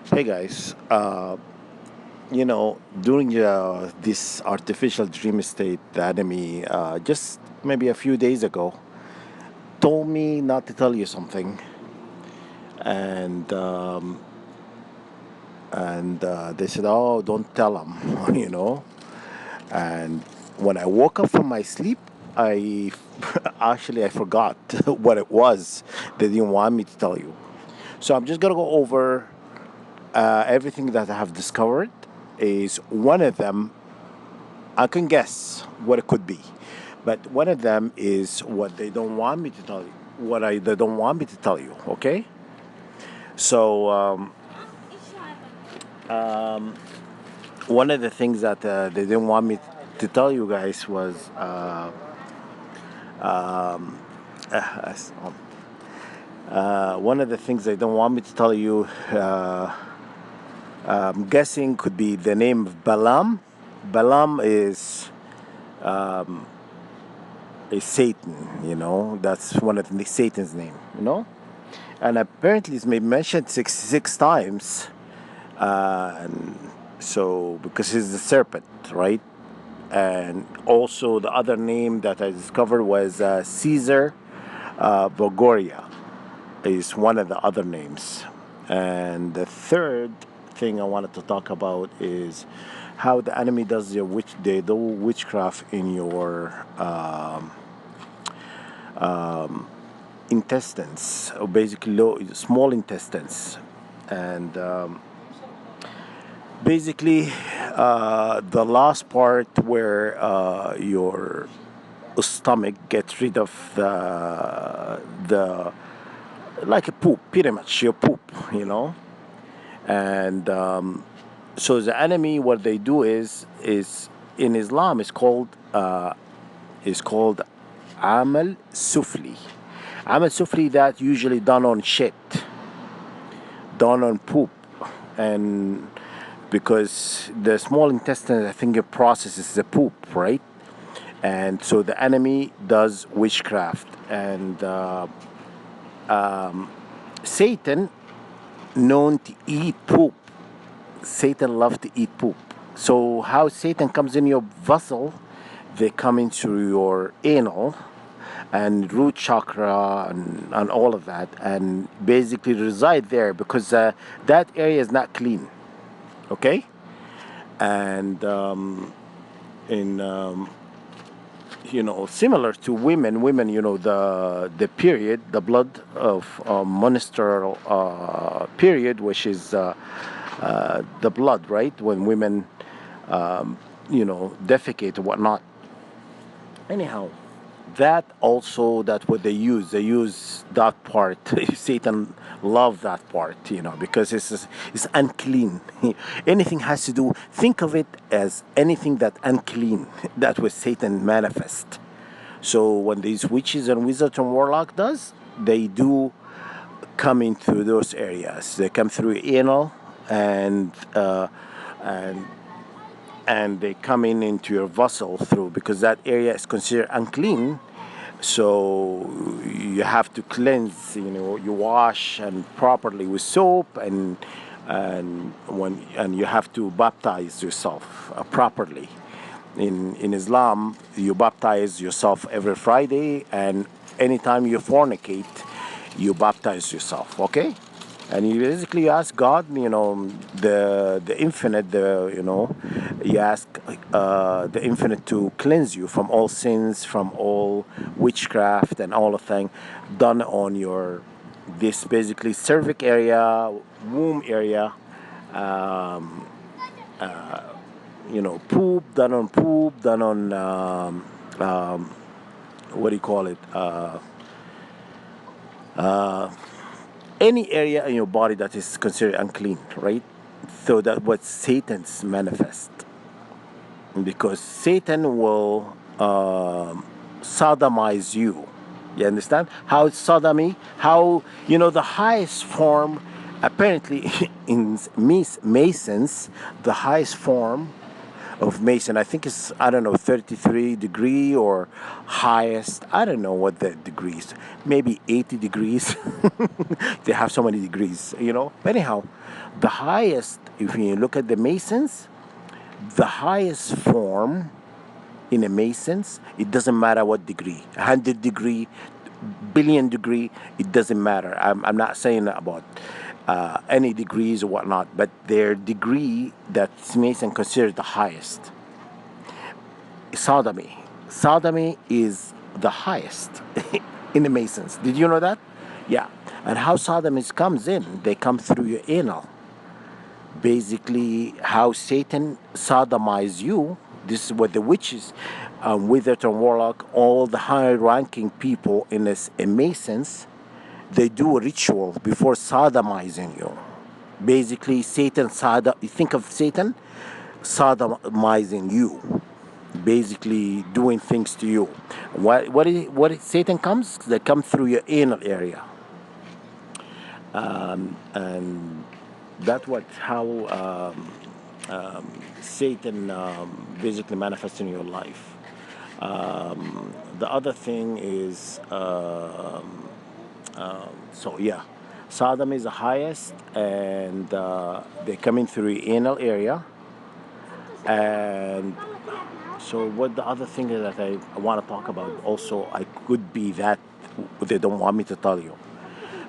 Hey guys, during this artificial dream state, the enemy just maybe a few days ago told me not to tell you something, and they said, "Oh, don't tell them," And when I woke up from my sleep, I actually I forgot what it was. They didn't want me to tell you, so I'm just gonna go over everything that I have discovered. Is one of them I can guess what it could be, but one of them is what they don't want me to tell you. They don't want me to tell you. Okay, so one of the things that they didn't want me to tell you guys was uh, one of the things they don't want me to tell you. I'm guessing could be the name of Balaam. Balaam is Satan, that's one of Satan's name. And apparently it's been mentioned six times, and so because he's the serpent, right? And also the other name that I discovered was Caesar Bogoria is one of the other names. And the third thing I wanted to talk about is how the enemy does they do witchcraft in your intestines, or basically small intestines, and basically the last part where your stomach gets rid of the like a poop, pretty much your poop. And so the enemy, what they do is in Islam is called amal sufli. Amal sufli, that usually done on shit, done on poop, and because the small intestine, I think it processes the poop, right? And so the enemy does witchcraft, and Satan known to eat poop. Satan loves to eat poop. So how Satan comes in your vessel, they come into your anal and root chakra and all of that, and basically reside there because that area is not clean. Okay, and in similar to women, the period, the blood of menstrual period, which is the blood, right? When women, defecate or whatnot. Anyhow, that also, that what they use that part. Satan love that part, because it's unclean. Anything has to do, think of it as anything that unclean. That was Satan manifest. So when these witches and wizards and warlock does, they do come in through those areas. They come through anal, and and and they come in into your vessel through, because that area is considered unclean. So you have to cleanse, you wash and properly with soap, and you have to baptize yourself properly. In Islam, you baptize yourself every Friday, and anytime you fornicate, you baptize yourself. Okay, and you basically ask God, the infinite, you ask the infinite to cleanse you from all sins, from all witchcraft and all the thing done on your this basically cervix area, womb area, um, poop done on what do you call it? Any area in your body that is considered unclean, right? So that what Satan's manifest, because Satan will sodomize you. You understand how it's sodomy? How the highest form, apparently in Masons, the highest form of Mason, I think it's, I don't know, 33 degree or highest. I don't know what the degrees. Maybe 80 degrees. They have so many degrees. Anyhow, The highest, if you look at the Masons, the highest form in a Masons, it doesn't matter what degree, 100 degree, billion degree, it doesn't matter. I'm not saying about any degrees or whatnot, but their degree that Mason considers the highest. Sodomy. Sodomy is the highest in the Masons. Did you know that? Yeah. And how sodomy comes in, they come through your anal. Basically, how Satan sodomizes you. This is what the witches, wizard and warlock, all the high-ranking people in this in Masons, they do a ritual before sodomizing you. Basically, you think of Satan sodomizing you, basically doing things to you. Satan comes? They come through your anal area, and that's how Satan basically manifests in your life. The other thing is, so yeah, Sodom is the highest, and they come in through the anal area. And so, what the other thing that I want to talk about also, I could be that they don't want me to tell you,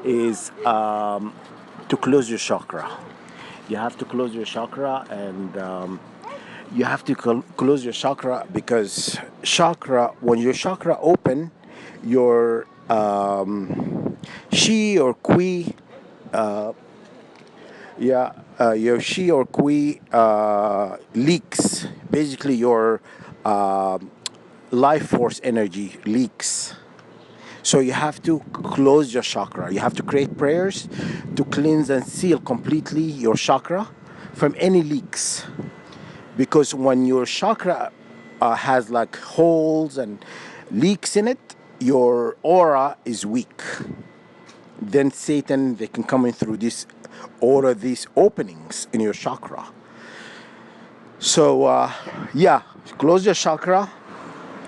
is to close your chakra. You have to close your chakra, and you have to close your chakra because when your chakra open, your Shi or Kui, your Shi or Kui leaks. Basically, your life force energy leaks. So you have to close your chakra. You have to create prayers to cleanse and seal completely your chakra from any leaks. Because when your chakra has like holes and leaks in it, your aura is weak. Then Satan, they can come in through this aura, these openings in your chakra. So close your chakra.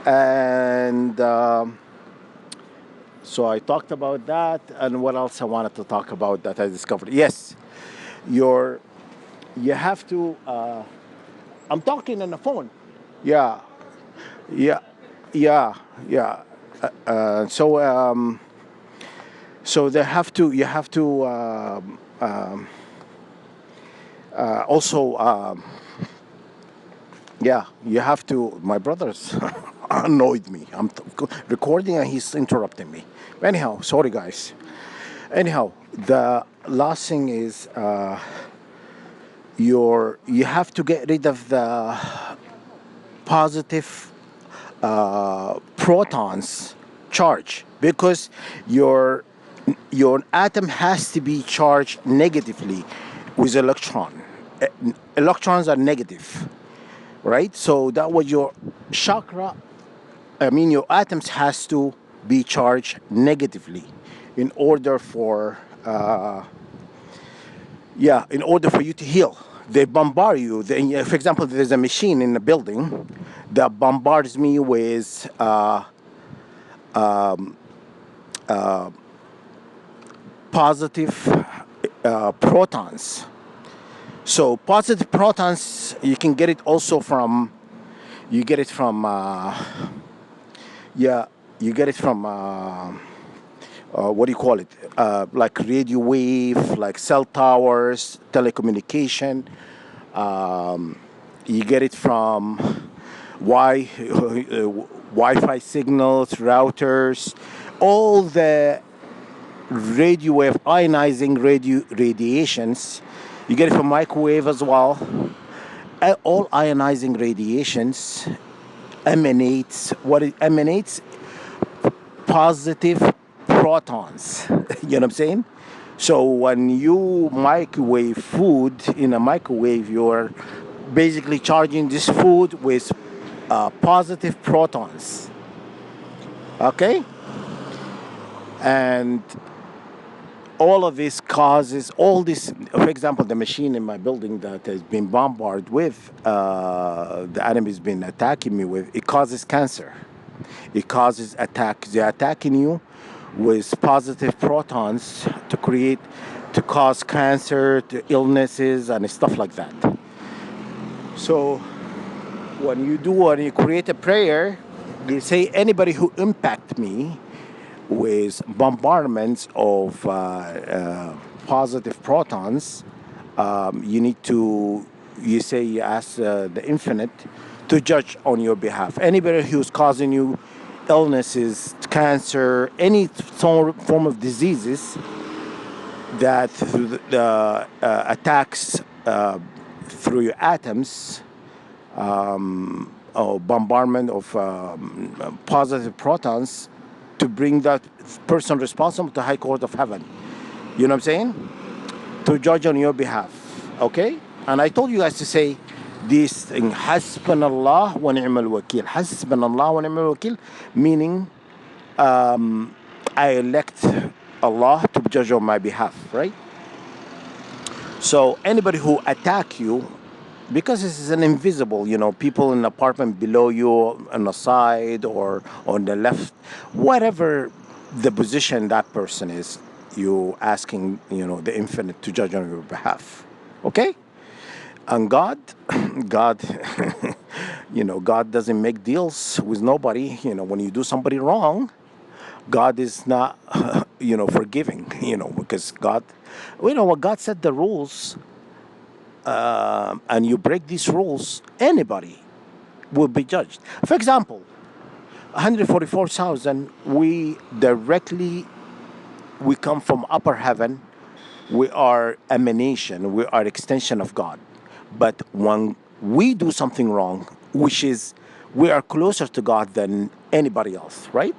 And so I talked about that. And what else I wanted to talk about that I discovered? Yes, you have to, I'm talking on the phone. Yeah, yeah, yeah. So you have to also, you have to. My brother's annoyed me. I'm recording and he's interrupting me. Anyhow, sorry guys. Anyhow, the last thing is you have to get rid of the positive protons charge, because your atom has to be charged negatively with electron. Electrons are negative, right? So that was your chakra. Your atoms has to be charged negatively in order for you to heal. They bombard you. For example, there's a machine in the building that bombards me with positive protons. So positive protons, you can get it also from, you get it from what do you call it? Like radio wave, like cell towers, telecommunication. You get it from Wi-Fi signals, routers, all the radio wave, ionizing radiations. You get it from microwave as well. All ionizing radiations emanates positive protons. You know what I'm saying? So when you microwave food in a microwave, you're basically charging this food with positive protons. Okay? And all of this causes all this. For example, the machine in my building that has been bombarded with, the enemy's been attacking me with, it causes cancer. It causes attack. They're attacking you with positive protons to create to cause cancer, to illnesses, and stuff like that. So when you create a prayer, you say anybody who impact me with bombardments of positive protons, you need to, you ask the infinite to judge on your behalf. Anybody who's causing you illnesses, cancer, any form of diseases that through the attacks through your atoms, or bombardment of positive protons, to bring that person responsible to high court of heaven. You know what I'm saying? To judge on your behalf. Okay? And I told you guys to say this thing, Hasbunallah wa ni'mal wakil. Hasbunallah wa ni'mal wakil, meaning I elect Allah to judge on my behalf, right? So anybody who attack you, because this is an invisible, people in an apartment below you, on the side or on the left, whatever the position that person is, you asking, the infinite to judge on your behalf. Okay? And God, God, God doesn't make deals with nobody. When you do somebody wrong, God is not, forgiving, because God, what God set the rules, and you break these rules, anybody will be judged. For example, 144,000, we come from upper heaven. We are emanation. We are extension of God. But when we do something wrong, which is we are closer to God than anybody else, right?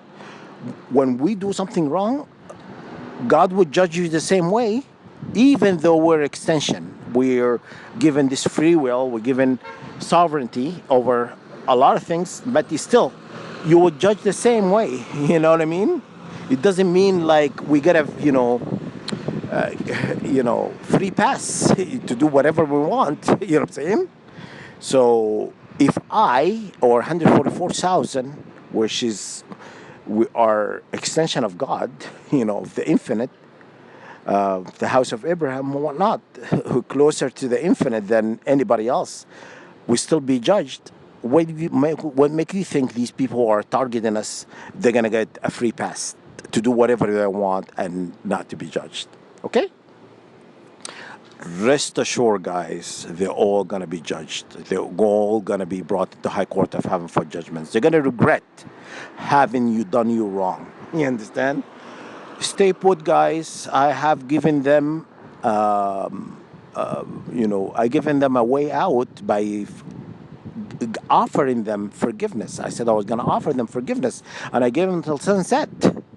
When we do something wrong, God would judge you the same way, even though we're extension. We're given this free will, we're given sovereignty over a lot of things, but you would judge the same way. You know what I mean? It doesn't mean like we gotta, free pass to do whatever we want. You know what I'm saying? So if I, or 144,000, which is we are extension of God, the infinite, the house of Abraham and whatnot, who closer to the infinite than anybody else, we still be judged. What make you think these people are targeting us? They're gonna get a free pass to do whatever they want and not to be judged. Okay? Rest assured, guys, they're all gonna be judged. They're all gonna be brought to the high court of heaven for judgments. They're gonna regret having done you wrong. You understand? Stay put, guys. I have given them, I given them a way out by offering them forgiveness. I said I was going to offer them forgiveness, and I gave them until sunset.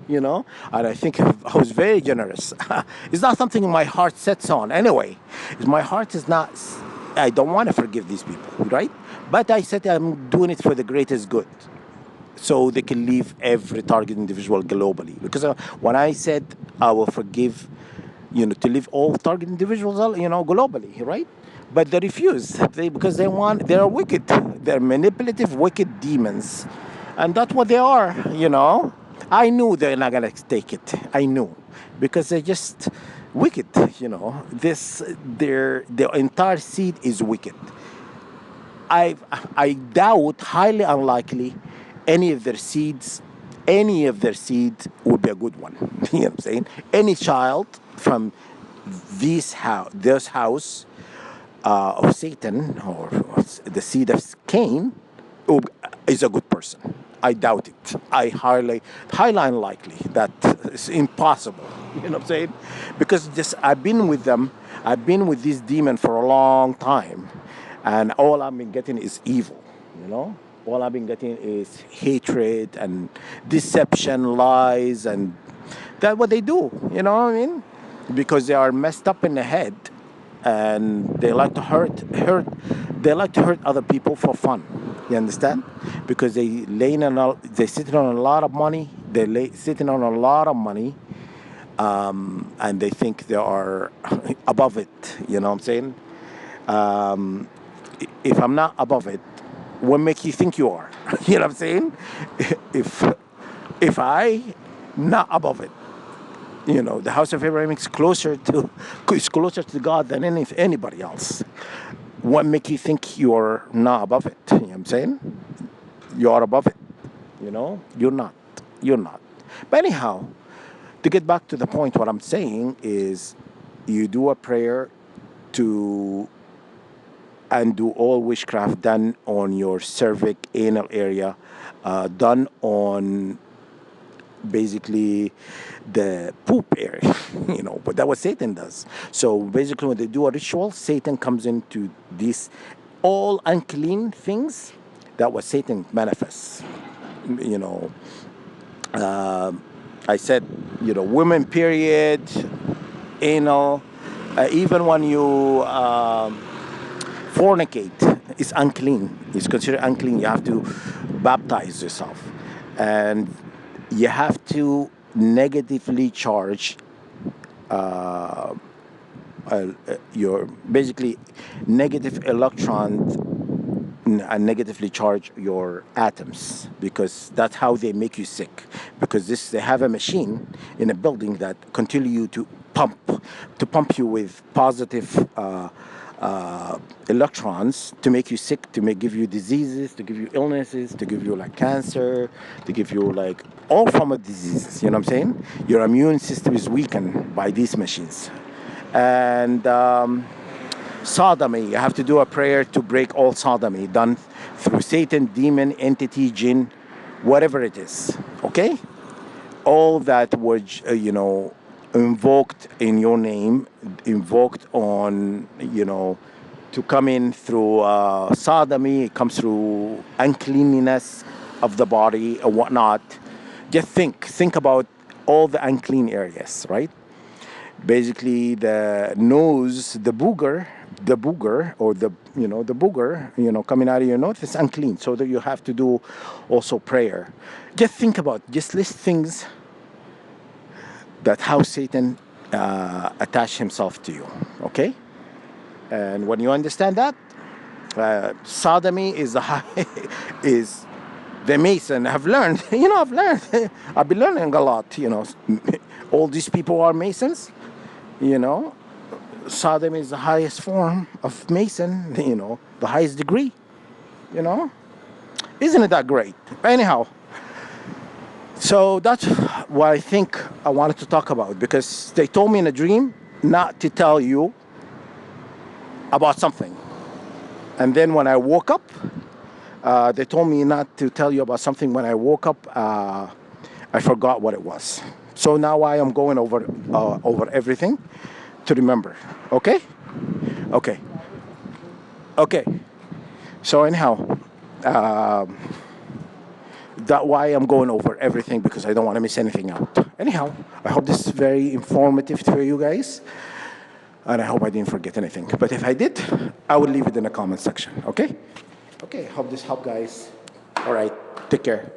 And I think I was very generous. It's not something my heart sets on. Anyway, my heart is not. I don't want to forgive these people, right? But I said I'm doing it for the greatest good, so they can leave every target individual globally. Because when I said I will forgive, to leave all target individuals, globally, right? But they refuse. Because they're wicked. They're manipulative, wicked demons, and that's what they are. I knew they're not gonna take it. I knew, because they're just wicked. Their entire seed is wicked. I doubt, highly unlikely, any of their seeds would be a good one. You know what I'm saying? Any child from this house of Satan, or the seed of Cain, is a good person. I doubt it. Highly unlikely. That is impossible. You know what I'm saying? Because I've been with them. I've been with this demon for a long time, and all I've been getting is evil. All I've been getting is hatred and deception, lies, and that's what they do. You know what I mean? Because they are messed up in the head, and they like to hurt. They like to hurt other people for fun. You understand? Because they sitting on a lot of money. Sitting on a lot of money, and they think they are above it. You know what I'm saying? If I'm not above it, what makes you think you are? You know what I'm saying? If I not above it, You know, the house of Abraham is closer to God than anybody else. What make you think you're not above it? You know what I'm saying? You are above it. You know, you're not. You're not. But anyhow, to get back to the point, what I'm saying is, you do a prayer to undo all witchcraft done on your cervix, anal area, done on basically the poop area, you know, but that's what Satan does. So basically, when they do a ritual, Satan comes into these all unclean things. That was Satan manifests, you know. I said, you know, women period, anal, even when you fornicate, is unclean. It's considered unclean. You have to baptize yourself, and you have to negatively charge your basically negative electrons and negatively charge your atoms, because that's how they make you sick. Because this, they have a machine in a building that continue to pump you with positive electrons to make you sick, to give you diseases, to give you illnesses, to give you like cancer, to give you like all form of diseases. You know what I'm saying? Your immune system is weakened by these machines. And sodomy, you have to do a prayer to break all sodomy done through Satan, demon, entity, jinn, whatever it is. Okay? All that was, you know, invoked in your name, invoked on, you know, to come in through sodomy, it comes through uncleanliness of the body and whatnot. Just think about all the unclean areas, right? Basically, the nose, the booger, or the, you know, the booger, you know, coming out of your nose is unclean. So that you have to do also prayer. Just think about, just list things that how Satan attach himself to you. Okay, and when you understand that, sodomy is the high, is the Mason. I've learned, you know, I've learned, I've been learning a lot. You know, all these people are Masons. You know, Sodom is the highest form of Mason, you know, the highest degree, you know. Isn't it that great? Anyhow, so that's what I think I wanted to talk about, because they told me in a dream not to tell you about something. And then when I woke up, they told me not to tell you about something. When I woke up, I forgot what it was. So now I am going over everything to remember. Okay? Okay. Okay. So anyhow, that's why I'm going over everything, because I don't want to miss anything out. Anyhow, I hope this is very informative for you guys, and I hope I didn't forget anything. But if I did, I will leave it in the comment section. Okay? Okay. Hope this helped, guys. All right. Take care.